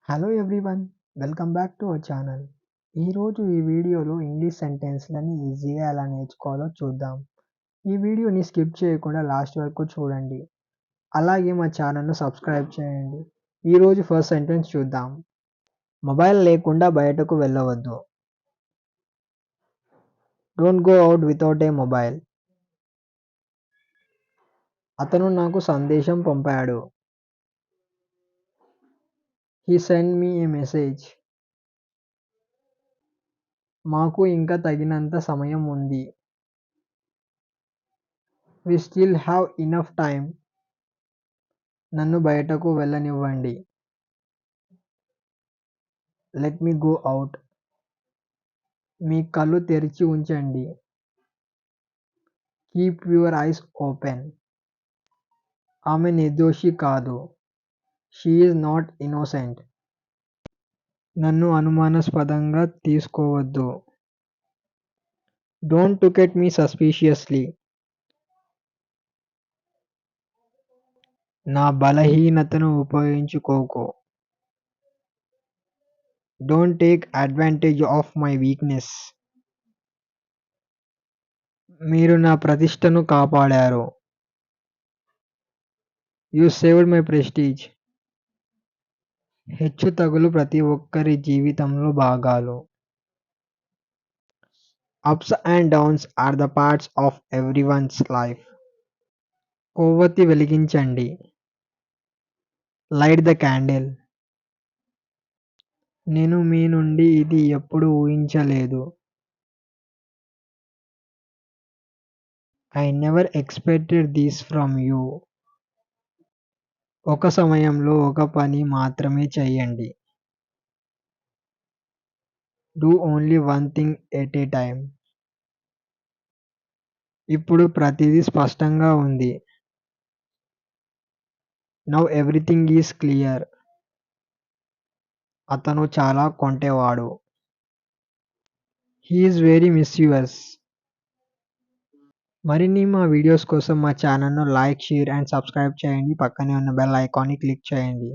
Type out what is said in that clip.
Hello everyone, welcome back to our channel. ఈరోజు ఈ వీడియోలో ఇంగ్లీష్ సెంటెన్స్‌లని ఈజీగా ఎలా నేర్చుకోవాలో చూద్దాం. ఈ వీడియోని స్కిప్ చేయకుండా లాస్ట్ వరకు చూడండి. అలాగే మా ఛానల్‌ను సబ్స్క్రైబ్ చేయండి. ఈరోజు ఫస్ట్ సెంటెన్స్ చూద్దాం. మొబైల్ లేకుండా బయటకు వెళ్ళవద్దు. Don't go out without a mobile. అతను నాకు సందేశం పంపాడు. He send me a message. మాకు ఇంకా తగినంత సమయం ఉంది. We still have enough time. నన్ను బయటకు వెళ్ళనివ్వండి. Let me go out. మీ కళ్ళు తెరిచి ఉంచండి. Keep your eyes open. ఆమె నిర్దోషి కాదు. She is not innocent. నన్ను అనుమానాస్పదంగా తీసుకోవద్దు. Don't look at me suspiciously. నా బలహీనతను ఉపయోగించుకోకు. Don't take advantage of my weakness. మీరు నా ప్రతిష్టను కాపాడారు. You saved my prestige. హెచ్చుతగులు ప్రతి ఒక్కరి జీవితంలో భాగాలు. Ups and downs are the parts of everyone's life. కొవ్వొత్తి వెలిగించండి. Light the candle. నేను మీ నుండి ఇది ఎప్పుడూ ఊహించలేదు. I never expected this from you. ఒక సమయంలో ఒక పని మాత్రమే చేయండి. Do only one thing at a time. ఇప్పుడు ప్రతిదీ స్పష్టంగా ఉంది. Now everything is clear. అతను చాలా కొంటెవాడు. He is very mischievous. మరిన్ని మా వీడియోస్ కోసం మా ఛానల్‌ను లైక్, షేర్ అండ్ సబ్స్క్రైబ్ చేయండి. పక్కనే ఉన్న బెల్ ఐకాన్‌ని క్లిక్ చేయండి.